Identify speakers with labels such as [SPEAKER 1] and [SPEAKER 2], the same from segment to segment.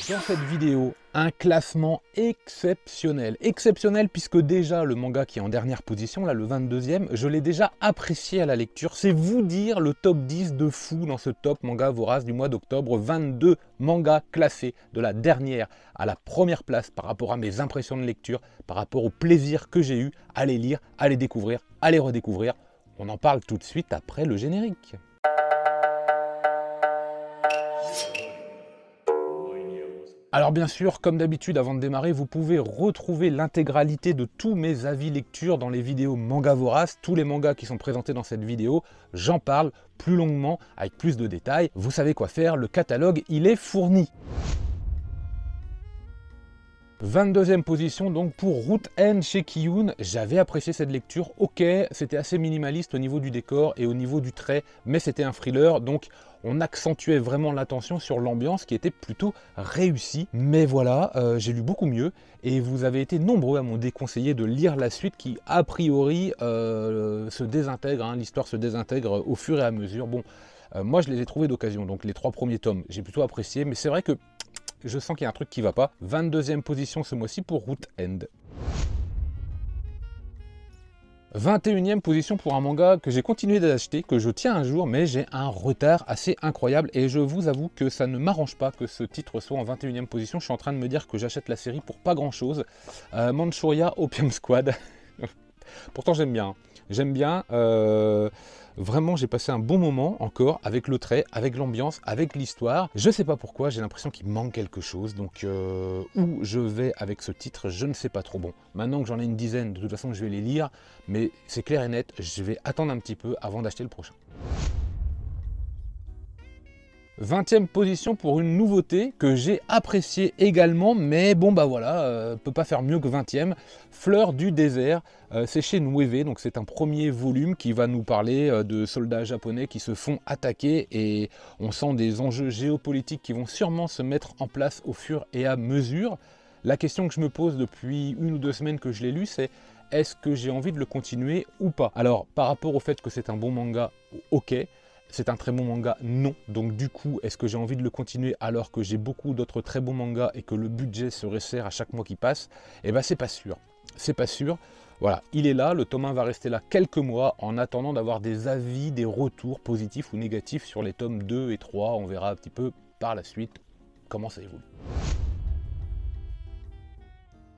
[SPEAKER 1] Dans cette vidéo, un classement exceptionnel. Exceptionnel puisque déjà le manga qui est en dernière position, là le 22e, je l'ai déjà apprécié à la lecture. C'est vous dire le top 10 de fou dans ce top manga vorace du mois d'octobre. 22 mangas classés de la dernière à la première place par rapport à mes impressions de lecture, par rapport au plaisir que j'ai eu à les lire, à les découvrir, à les redécouvrir. On en parle tout de suite après le générique. Alors bien sûr, comme d'habitude, avant de démarrer, vous pouvez retrouver l'intégralité de tous mes avis lecture dans les vidéos Manga Vorace. Tous les mangas qui sont présentés dans cette vidéo, j'en parle plus longuement, avec plus de détails. Vous savez quoi faire, le catalogue, il est fourni. 22e position donc pour Root End chez Kiyun. J'avais apprécié cette lecture, ok, c'était assez minimaliste au niveau du décor et au niveau du trait, mais c'était un thriller, donc on accentuait vraiment l'attention sur l'ambiance qui était plutôt réussie. Mais voilà, j'ai lu beaucoup mieux et vous avez été nombreux à m'en déconseiller de lire la suite qui a priori se désintègre, hein, l'histoire se désintègre au fur et à mesure. Bon, moi je les ai trouvés d'occasion, donc les 3 premiers tomes, j'ai plutôt apprécié, mais c'est vrai que je sens qu'il y a un truc qui va pas. 22e position ce mois-ci pour Root End. 21e position pour un manga que j'ai continué d'acheter, que je tiens un jour, mais j'ai un retard assez incroyable. Et je vous avoue que ça ne m'arrange pas que ce titre soit en 21e position. Je suis en train de me dire que j'achète la série pour pas grand-chose. Manchuria Opium Squad. Pourtant j'aime bien. J'aime bien. Vraiment, j'ai passé un bon moment encore avec le trait, avec l'ambiance, avec l'histoire. Je sais pas pourquoi, j'ai l'impression qu'il manque quelque chose. Donc, où je vais avec ce titre, je ne sais pas trop. Bon, maintenant que j'en ai une dizaine, de toute façon, je vais les lire. Mais c'est clair et net, je vais attendre un petit peu avant d'acheter le prochain. 20e position pour une nouveauté que j'ai appréciée également, mais bon bah voilà, peut pas faire mieux que 20e. Fleur du désert, c'est chez Nueve, donc c'est un premier volume qui va nous parler de soldats japonais qui se font attaquer et on sent des enjeux géopolitiques qui vont sûrement se mettre en place au fur et à mesure. La question que je me pose depuis 1 ou 2 semaines que je l'ai lu, c'est est-ce que j'ai envie de le continuer ou pas? Alors par rapport au fait que c'est un bon manga, ok. C'est un très bon manga, non. Donc du coup, est-ce que j'ai envie de le continuer alors que j'ai beaucoup d'autres très bons mangas et que le budget se resserre à chaque mois qui passe? Eh bien, c'est pas sûr. C'est pas sûr. Voilà, il est là, le tome 1 va rester là quelques mois en attendant d'avoir des avis, des retours positifs ou négatifs sur les tomes 2 et 3. On verra un petit peu par la suite comment ça évolue.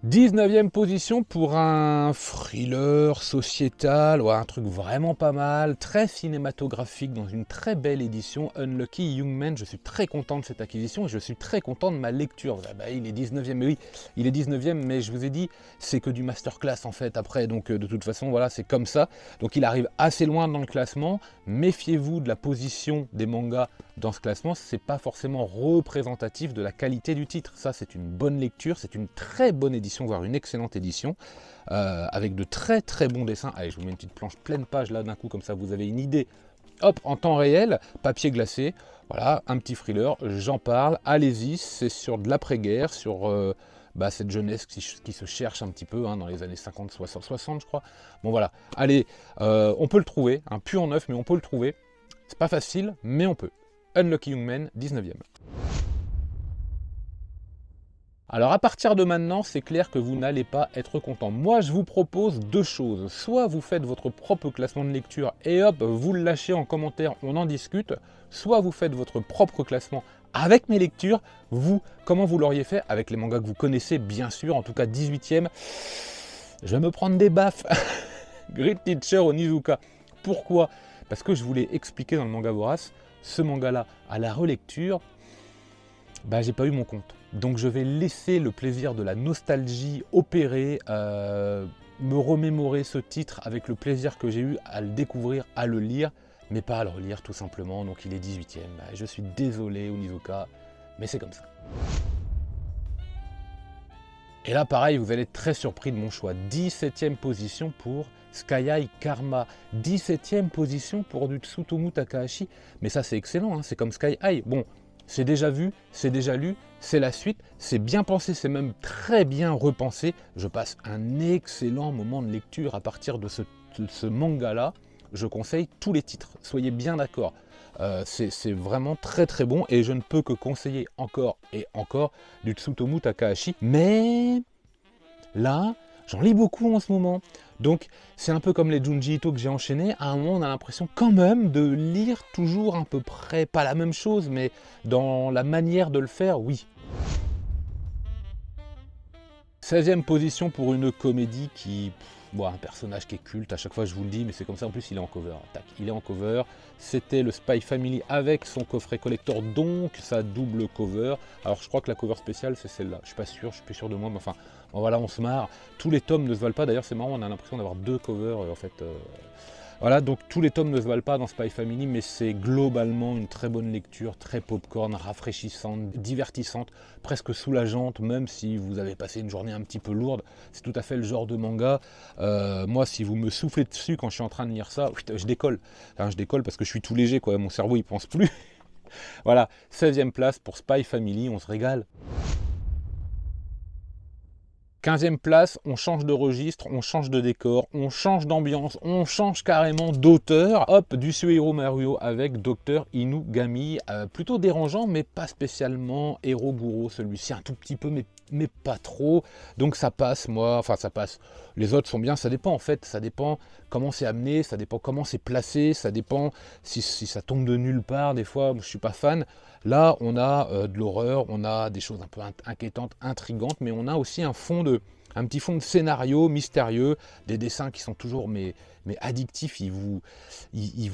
[SPEAKER 1] 19e position pour un thriller sociétal, ouais, un truc vraiment pas mal, très cinématographique dans une très belle édition, Unlucky Young Men. Je suis très content de cette acquisition et je suis très content de ma lecture. Ah bah, il est 19e, mais oui, il est 19e, mais je vous ai dit, c'est que du masterclass en fait après, donc de toute façon, voilà, c'est comme ça. Donc il arrive assez loin dans le classement, méfiez-vous de la position des mangas dans ce classement, c'est pas forcément représentatif de la qualité du titre. Ça, c'est une bonne lecture, c'est une très bonne édition, voire une excellente édition, avec de très très bons dessins. Allez, je vous mets une petite planche pleine page là d'un coup, comme ça vous avez une idée. Hop, en temps réel, papier glacé, voilà, un petit thriller, j'en parle, allez-y, c'est sur de l'après-guerre, sur cette jeunesse qui se cherche un petit peu, hein, dans les années 50, 60, je crois. Bon voilà, allez, on peut le trouver, un pu en neuf, mais on peut le trouver. C'est pas facile, mais on peut. Unlucky Young Men, 19e. Alors à partir de maintenant, c'est clair que vous n'allez pas être content. Moi, je vous propose 2 choses. Soit vous faites votre propre classement de lecture et hop, vous le lâchez en commentaire, on en discute. Soit vous faites votre propre classement avec mes lectures. Vous, comment vous l'auriez fait? Avec les mangas que vous connaissez, bien sûr. En tout cas, 18e. Je vais me prendre des baffes. Great Teacher Onizuka. Pourquoi? Parce que je voulais expliquer dans le manga Vorace, ce manga-là, à la relecture, bah, j'ai pas eu mon compte. Donc je vais laisser le plaisir de la nostalgie opérer, me remémorer ce titre avec le plaisir que j'ai eu à le découvrir, à le lire, mais pas à le relire tout simplement. Donc il est 18e. Bah, je suis désolé Onizuka, mais c'est comme ça. Et là pareil, vous allez être très surpris de mon choix. 17e position pour Sky High Karma. 17e position pour du Tsutomu Takahashi. Mais ça c'est excellent, hein, c'est comme Sky High. Bon, c'est déjà vu, c'est déjà lu, c'est la suite, c'est bien pensé, c'est même très bien repensé. Je passe un excellent moment de lecture à partir de ce manga-là. Je conseille tous les titres, soyez bien d'accord. C'est vraiment très très bon et je ne peux que conseiller encore et encore du Tsutomu Takahashi. Mais là, j'en lis beaucoup en ce moment. Donc c'est un peu comme les Junji Ito que j'ai enchaînés. À un moment, on a l'impression quand même de lire toujours à peu près, pas la même chose, mais dans la manière de le faire, oui. 16e position pour une comédie qui... Bon, un personnage qui est culte, à chaque fois je vous le dis, mais c'est comme ça, en plus il est en cover. Tac, il est en cover. C'était le Spy Family avec son coffret collector, donc sa double cover. Alors je crois que la cover spéciale c'est celle-là, je suis pas sûr, je suis plus sûr de moi, mais enfin, bon, voilà, on se marre. Tous les tomes ne se valent pas, d'ailleurs c'est marrant, on a l'impression d'avoir deux covers en fait. Voilà, donc tous les tomes ne se valent pas dans Spy Family, mais c'est globalement une très bonne lecture, très popcorn, rafraîchissante, divertissante, presque soulageante, même si vous avez passé une journée un petit peu lourde. C'est tout à fait le genre de manga. Moi, si vous me soufflez dessus quand je suis en train de lire ça, je décolle. Enfin, je décolle parce que je suis tout léger, quoi. Mon cerveau, il pense plus. Voilà, 16e place pour Spy Family, on se régale. 15e place, on change de registre, on change de décor, on change d'ambiance, on change carrément d'auteur. Hop, du Suehiro Maruo avec Dr Inugami. Plutôt dérangeant, mais pas spécialement Eroguro, celui-ci un tout petit peu, mais pas trop. Donc ça passe, moi, enfin ça passe. Les autres sont bien, ça dépend en fait, ça dépend comment c'est amené, ça dépend comment c'est placé, ça dépend si ça tombe de nulle part, des fois je suis pas fan. Là on a de l'horreur, on a des choses un peu inquiétantes, intrigantes, mais on a aussi un petit fond de scénario mystérieux, des dessins qui sont toujours mais addictifs, ils vous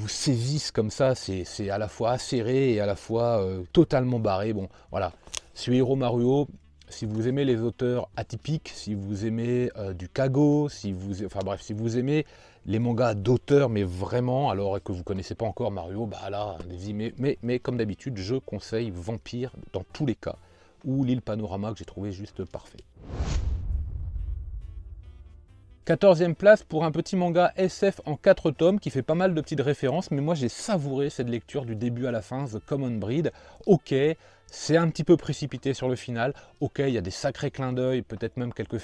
[SPEAKER 1] saisissent comme ça, c'est à la fois acéré et à la fois totalement barré. Bon voilà, Suehiro Maruo. Si vous aimez les auteurs atypiques, si vous aimez du Kago, si vous aimez les mangas d'auteurs, mais vraiment, alors que vous ne connaissez pas encore Maruo, bah là, allez-y. Mais comme d'habitude, je conseille Vampire dans tous les cas, ou l'île Panorama que j'ai trouvé juste parfait. 14e place pour un petit manga SF en 4 tomes qui fait pas mal de petites références, mais moi j'ai savouré cette lecture du début à la fin, The Common Breed. Ok, c'est un petit peu précipité sur le final, ok, il y a des sacrés clins d'œil, peut-être même quelques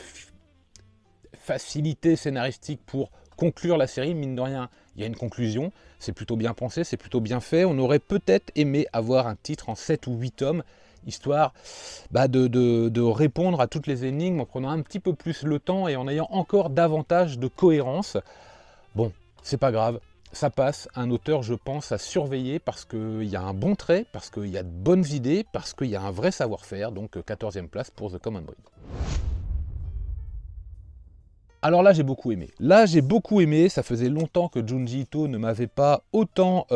[SPEAKER 1] facilités scénaristiques pour conclure la série, mine de rien, il y a une conclusion, c'est plutôt bien pensé, c'est plutôt bien fait, on aurait peut-être aimé avoir un titre en 7 ou 8 tomes, histoire de répondre à toutes les énigmes en prenant un petit peu plus le temps et en ayant encore davantage de cohérence. Bon, c'est pas grave, ça passe. Un auteur, je pense, à surveiller parce qu'il y a un bon trait, parce qu'il y a de bonnes idées, parce qu'il y a un vrai savoir-faire. Donc 14e place pour The Common Breed. Alors là, j'ai beaucoup aimé. Là, j'ai beaucoup aimé. Ça faisait longtemps que Junji Ito ne m'avait pas autant...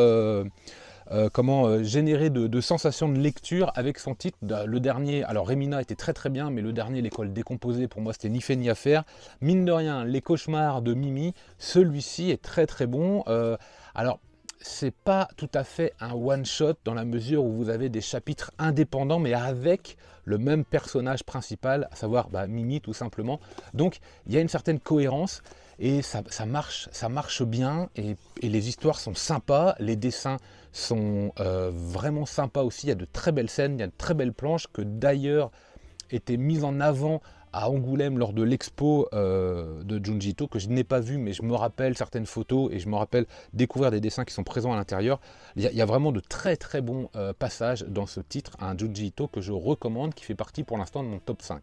[SPEAKER 1] générer de sensations de lecture avec son titre. Le dernier, alors Remina était très très bien, mais le dernier, L'école décomposée, pour moi c'était ni fait ni à faire. Mine de rien, Les cauchemars de Mimi, celui-ci est très très bon. Alors c'est pas tout à fait un one shot dans la mesure où vous avez des chapitres indépendants mais avec le même personnage principal, à savoir Mimi tout simplement. Donc il y a une certaine cohérence et ça marche bien et les histoires sont sympas, les dessins sont vraiment sympas aussi, il y a de très belles scènes, il y a de très belles planches que d'ailleurs étaient mises en avant à Angoulême lors de l'expo de Junji Ito, que je n'ai pas vu, mais je me rappelle certaines photos et je me rappelle découvrir des dessins qui sont présents à l'intérieur. Il y a vraiment de très très bons passages dans ce titre, un Junji Ito que je recommande, qui fait partie pour l'instant de mon top 5.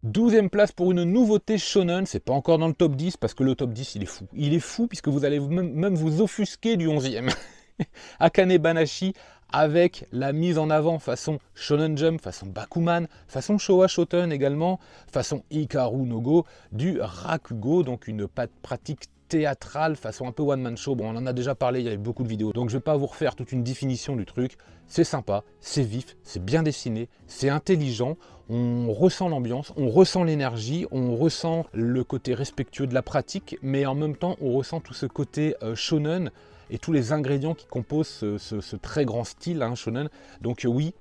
[SPEAKER 1] 12e place pour une nouveauté shonen, c'est pas encore dans le top 10 parce que le top 10 il est fou. Il est fou puisque vous allez même vous offusquer du 11e. Akane Banashi avec la mise en avant façon Shonen Jump, façon Bakuman, façon Showa Shoten également, façon Hikaru no Go, du Rakugo, donc une pratique théâtrale façon un peu one man show. Bon, on en a déjà parlé, il y avait beaucoup de vidéos, donc je ne vais pas vous refaire toute une définition du truc. C'est sympa, c'est vif, c'est bien dessiné, c'est intelligent, on ressent l'ambiance, on ressent l'énergie, on ressent le côté respectueux de la pratique, mais en même temps on ressent tout ce côté shonen et tous les ingrédients qui composent ce très grand style shonen. Donc oui,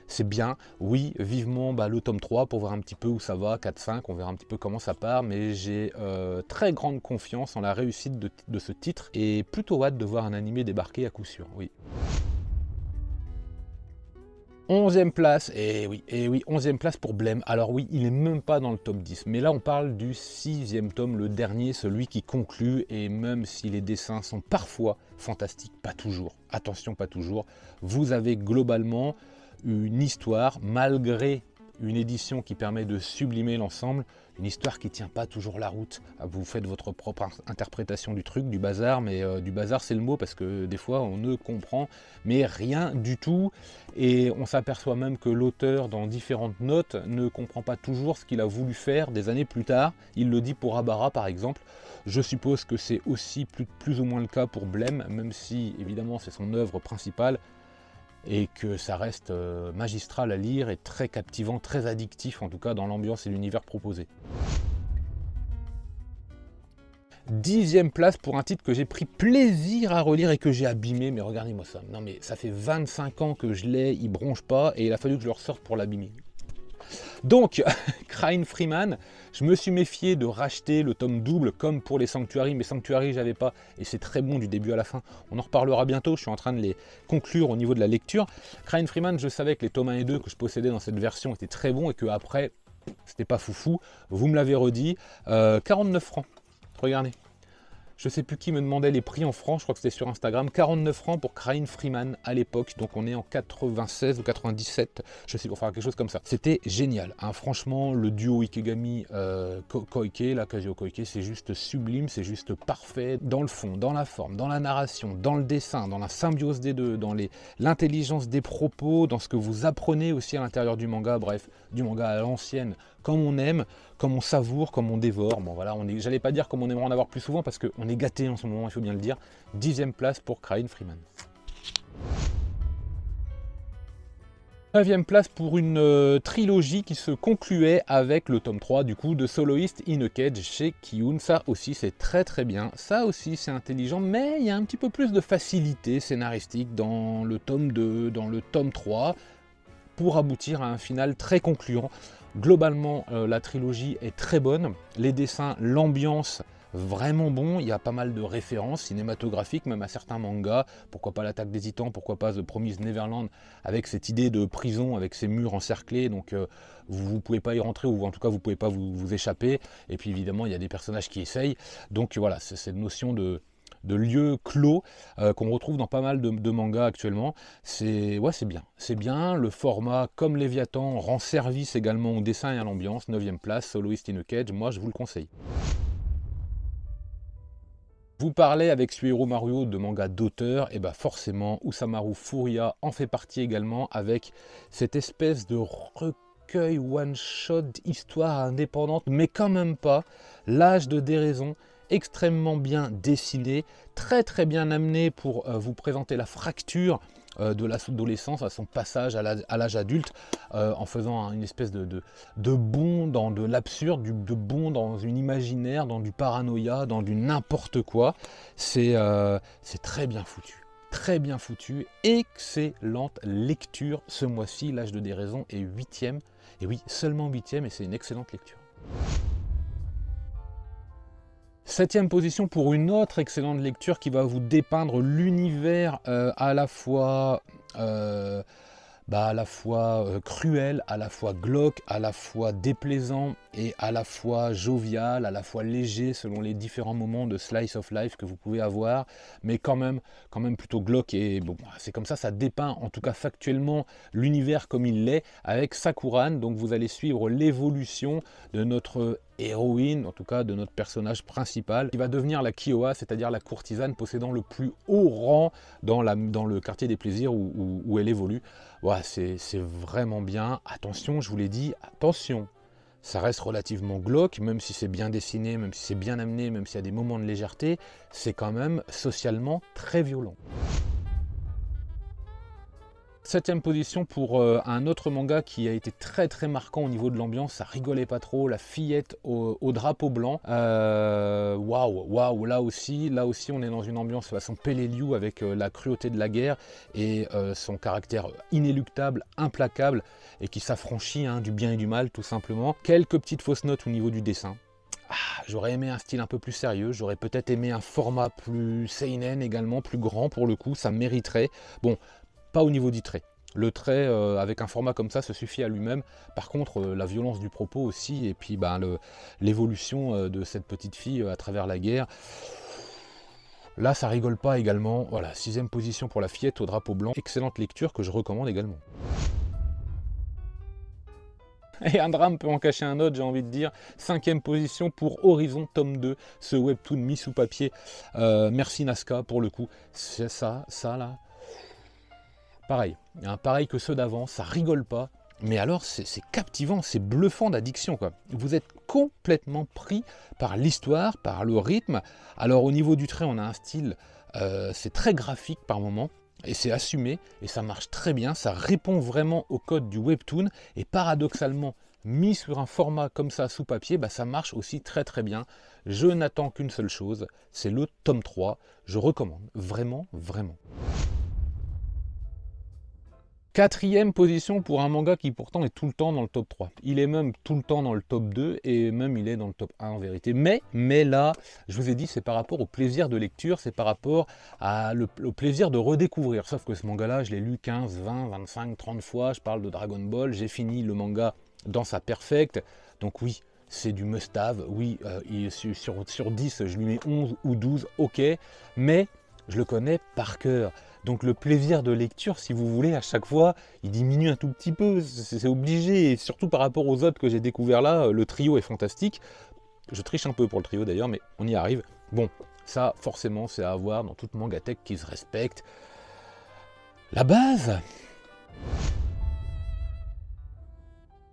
[SPEAKER 1] c'est bien, oui, vivement le tome 3 pour voir un petit peu où ça va, 4-5, on verra un petit peu comment ça part, mais j'ai très grande confiance en la réussite de ce titre et plutôt hâte de voir un animé débarquer à coup sûr, oui. 11e place, et oui, 11e place pour Blême. Alors oui, il n'est même pas dans le top 10, mais là on parle du 6e tome, le dernier, celui qui conclut, et même si les dessins sont parfois fantastiques, pas toujours, attention, pas toujours, vous avez globalement une histoire, malgré une édition qui permet de sublimer l'ensemble, une histoire qui ne tient pas toujours la route. Vous faites votre propre interprétation du truc, du bazar, mais du bazar c'est le mot parce que des fois on ne comprend mais rien du tout, et on s'aperçoit même que l'auteur dans différentes notes ne comprend pas toujours ce qu'il a voulu faire des années plus tard. Il le dit pour Abara par exemple. Je suppose que c'est aussi plus ou moins le cas pour Blême, même si évidemment c'est son œuvre principale, et que ça reste magistral à lire et très captivant, très addictif en tout cas dans l'ambiance et l'univers proposé. 10e place pour un titre que j'ai pris plaisir à relire et que j'ai abîmé, mais regardez-moi ça, non mais ça fait 25 ans que je l'ai, il bronche pas et il a fallu que je le ressorte pour l'abîmer. Donc, Crying Freeman, je me suis méfié de racheter le tome double comme pour les Sanctuary, mais Sanctuary j'avais pas, et c'est très bon du début à la fin. On en reparlera bientôt, je suis en train de les conclure au niveau de la lecture. Crying Freeman, je savais que les tomes 1 et 2 que je possédais dans cette version étaient très bons et que après, c'était pas foufou. Vous me l'avez redit, 49 francs, regardez. Je sais plus qui me demandait les prix en francs, je crois que c'était sur Instagram, 49 francs pour Crying Freeman à l'époque, donc on est en 96 ou 97, je sais pas, enfin quelque chose comme ça. C'était génial, hein. Franchement, le duo Ikegami Koike, là, Kazuo Koike, c'est juste sublime, c'est juste parfait, dans le fond, dans la forme, dans la narration, dans le dessin, dans la symbiose des deux, dans l'intelligence des propos, dans ce que vous apprenez aussi à l'intérieur du manga, bref, du manga à l'ancienne, comme on aime, comme on savoure, comme on dévore. Bon voilà, j'allais pas dire comme on aimerait en avoir plus souvent parce qu'on est gâté en ce moment, il faut bien le dire. 10e place pour Crying Freeman. 9e place pour une trilogie qui se concluait avec le tome 3 du coup de Soloist in a Cage chez Kiun. Ça aussi c'est très très bien, ça aussi c'est intelligent, mais il y a un petit peu plus de facilité scénaristique dans le tome 2, dans le tome 3, pour aboutir à un final très concluant. Globalement, la trilogie est très bonne, les dessins, l'ambiance, vraiment bon, il y a pas mal de références cinématographiques, même à certains mangas, pourquoi pas l'Attaque des Titans, pourquoi pas The Promised Neverland, avec cette idée de prison, avec ces murs encerclés, donc vous ne pouvez pas y rentrer, ou en tout cas vous ne pouvez pas vous échapper, et puis évidemment il y a des personnages qui essayent, donc voilà, c'est cette notion de lieu clos qu'on retrouve dans pas mal de mangas actuellement. C'est bien, le format comme Léviathan rend service également au dessin et à l'ambiance. 9e place, Soloist in a Cage, moi je vous le conseille. Vous parlez avec Suehiro Maruo de manga d'auteur, et bah forcément Usamaru Furuya en fait partie également, avec cette espèce de recueil one-shot, histoire indépendante, mais quand même pas, L'âge de déraison, extrêmement bien dessiné, très très bien amené pour vous présenter la fracture de l'adolescence à son passage à l'âge adulte, en faisant une espèce de bond dans de l'absurde, de bond dans une imaginaire, dans du paranoïa, dans du n'importe quoi. C'est très bien foutu. Très bien foutu, excellente lecture ce mois-ci. L'âge de déraison est 8e, et oui, seulement 8e, et c'est une excellente lecture. 7e position pour une autre excellente lecture qui va vous dépeindre l'univers à la fois cruel, à la fois glauque, à la fois déplaisant et à la fois jovial, à la fois léger selon les différents moments de slice of life que vous pouvez avoir, mais quand même plutôt glauque, et bon, c'est comme ça dépeint en tout cas factuellement l'univers comme il l'est avec Sakuran. Donc vous allez suivre l'évolution de notre héroïne, en tout cas de notre personnage principal, qui va devenir la Kiowa, c'est-à-dire la courtisane possédant le plus haut rang dans le quartier des plaisirs où elle évolue. Voilà, c'est vraiment bien. Attention, je vous l'ai dit, attention, ça reste relativement glauque, même si c'est bien dessiné, même si c'est bien amené, même s'il y a des moments de légèreté, c'est quand même socialement très violent. 7e position pour un autre manga qui a été très très marquant au niveau de l'ambiance, ça rigolait pas trop, La fillette au drapeau blanc. Waouh, là aussi on est dans une ambiance façon Peleliu avec la cruauté de la guerre et son caractère inéluctable, implacable, et qui s'affranchit du bien et du mal tout simplement. Quelques petites fausses notes au niveau du dessin. J'aurais aimé un style un peu plus sérieux, j'aurais peut-être aimé un format plus seinen également, plus grand pour le coup, ça mériterait. Bon, pas au niveau du trait. Le trait avec un format comme ça se suffit à lui-même. Par contre, la violence du propos aussi, et puis ben, l'évolution de cette petite fille à travers la guerre, là ça rigole pas également. Voilà, 6e position pour La Fillette au drapeau blanc. Excellente lecture que je recommande également. Et un drame peut en cacher un autre, j'ai envie de dire. 5e position pour Horizon tome 2, ce webtoon mis sous papier. Merci Nazca pour le coup. C'est ça là. Pareil, hein, pareil que ceux d'avant, ça rigole pas. Mais alors c'est captivant, c'est bluffant d'addiction quoi. Vous êtes complètement pris par l'histoire, par le rythme. Alors au niveau du trait, on a un style, c'est très graphique par moment. Et c'est assumé, et ça marche très bien, ça répond vraiment au code du webtoon, et paradoxalement, mis sur un format comme ça sous papier, bah ça marche aussi très très bien. Je n'attends qu'une seule chose, c'est le tome 3, je recommande, vraiment, vraiment. 4e position pour un manga qui pourtant est tout le temps dans le top 3. Il est même tout le temps dans le top 2 et même il est dans le top 1 en vérité. Mais là, je vous ai dit, c'est par rapport au plaisir de lecture, c'est par rapport au plaisir de redécouvrir. Sauf que ce manga-là, je l'ai lu 15, 20, 25, 30 fois. Je parle de Dragon Ball, j'ai fini le manga dans sa perfecte. Donc oui, c'est du must-have. Oui, sur 10, je lui mets 11 ou 12, ok. Mais je le connais par cœur. Donc le plaisir de lecture, si vous voulez, à chaque fois, il diminue un tout petit peu, c'est obligé, et surtout par rapport aux autres que j'ai découvert là, le trio est fantastique. Je triche un peu pour le trio d'ailleurs, mais on y arrive. Bon, ça, forcément, c'est à avoir dans toute mangatech qui se respecte. La base.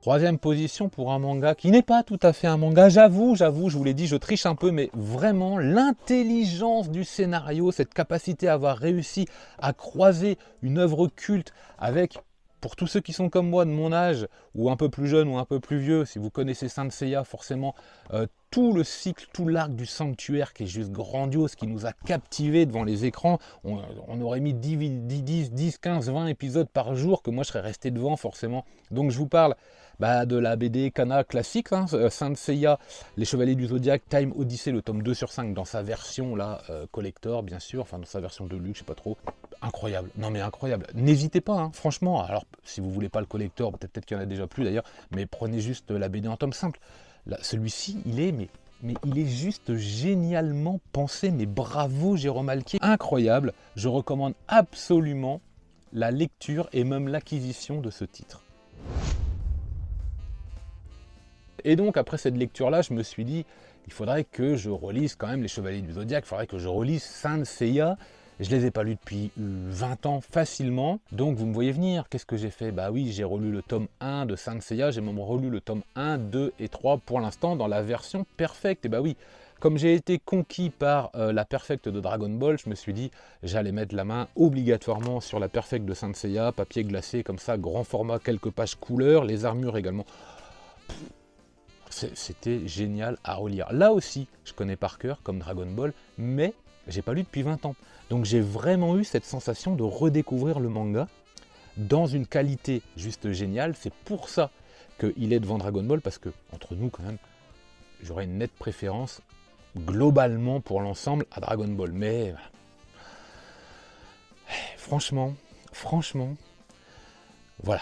[SPEAKER 1] 3e position pour un manga qui n'est pas tout à fait un manga, j'avoue, je vous l'ai dit, je triche un peu, mais vraiment l'intelligence du scénario, cette capacité à avoir réussi à croiser une œuvre culte avec, pour tous ceux qui sont comme moi de mon âge, ou un peu plus jeunes ou un peu plus vieux, si vous connaissez Saint Seiya, forcément, tout le cycle, tout l'arc du sanctuaire qui est juste grandiose, qui nous a captivés devant les écrans. On aurait mis 10, 15, 20 épisodes par jour que moi je serais resté devant forcément. Donc je vous parle de la BD Kana classique, hein, Saint Seiya, Les Chevaliers du Zodiaque, Time Odyssey, le tome 2/5 dans sa version là, collector bien sûr, enfin dans sa version de luxe, je sais pas trop. Incroyable, non mais incroyable. N'hésitez pas, hein, franchement, alors si vous voulez pas le collector, peut-être qu'il y en a déjà plus d'ailleurs, mais prenez juste la BD en tome simple. Celui-ci, il est, mais il est juste génialement pensé, mais bravo Jérôme Alquier, incroyable. Je recommande absolument la lecture et même l'acquisition de ce titre. Et donc après cette lecture-là, je me suis dit, il faudrait que je relise quand même Les Chevaliers du Zodiaque, il faudrait que je relise Saint Seiya. Je ne les ai pas lus depuis 20 ans facilement, donc vous me voyez venir. Qu'est-ce que j'ai fait? Bah oui, j'ai relu le tome 1 de Saint Seiya, j'ai même relu le tome 1, 2 et 3 pour l'instant dans la version perfecte. Et bah oui, comme j'ai été conquis par la perfecte de Dragon Ball, je me suis dit, j'allais mettre la main obligatoirement sur la perfecte de Saint Seiya, papier glacé comme ça, grand format, quelques pages couleur, les armures également. C'était génial à relire. Là aussi, je connais par cœur, comme Dragon Ball, mais j'ai pas lu depuis 20 ans. Donc j'ai vraiment eu cette sensation de redécouvrir le manga dans une qualité juste géniale. C'est pour ça qu'il est devant Dragon Ball, parce que, entre nous quand même, j'aurais une nette préférence globalement pour l'ensemble à Dragon Ball. Mais franchement, voilà.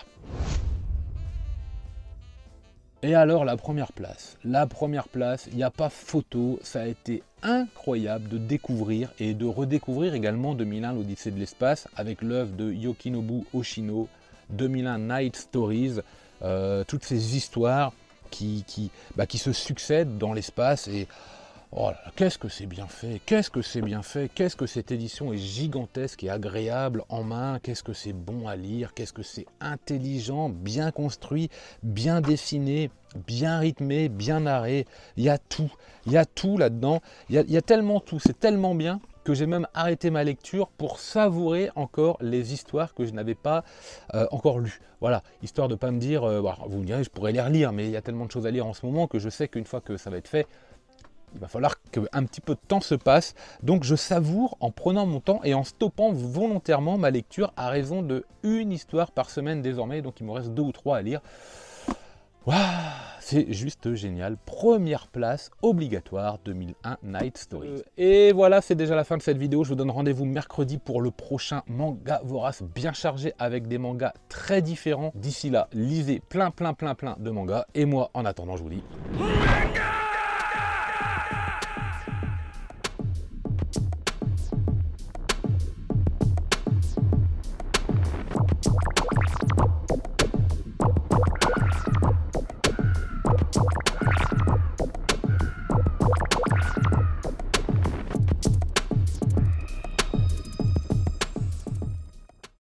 [SPEAKER 1] Et alors la première place, il n'y a pas photo, ça a été incroyable de découvrir et de redécouvrir également 2001 l'Odyssée de l'espace avec l'œuvre de Yokinobu Oshino, 2001 Night Stories, toutes ces histoires qui se succèdent dans l'espace et oh là là, qu'est-ce que c'est bien fait, qu'est-ce que cette édition est gigantesque et agréable en main, qu'est-ce que c'est bon à lire, qu'est-ce que c'est intelligent, bien construit, bien dessiné, bien rythmé, bien narré, il y a tout là-dedans, il y a tellement tout, c'est tellement bien que j'ai même arrêté ma lecture pour savourer encore les histoires que je n'avais pas encore lues. Voilà, histoire de ne pas me dire, vous me direz, je pourrais les relire, mais il y a tellement de choses à lire en ce moment que je sais qu'une fois que ça va être fait, il va falloir qu'un petit peu de temps se passe. Donc je savoure en prenant mon temps et en stoppant volontairement ma lecture à raison de une histoire par semaine désormais. Donc il me reste 2 ou 3 à lire. Waouh, c'est juste génial. Première place obligatoire 2001 Night Stories. Et voilà, c'est déjà la fin de cette vidéo. Je vous donne rendez-vous mercredi pour le prochain Manga Vorace bien chargé avec des mangas très différents. D'ici là, lisez plein de mangas. Et moi, en attendant, je vous dis...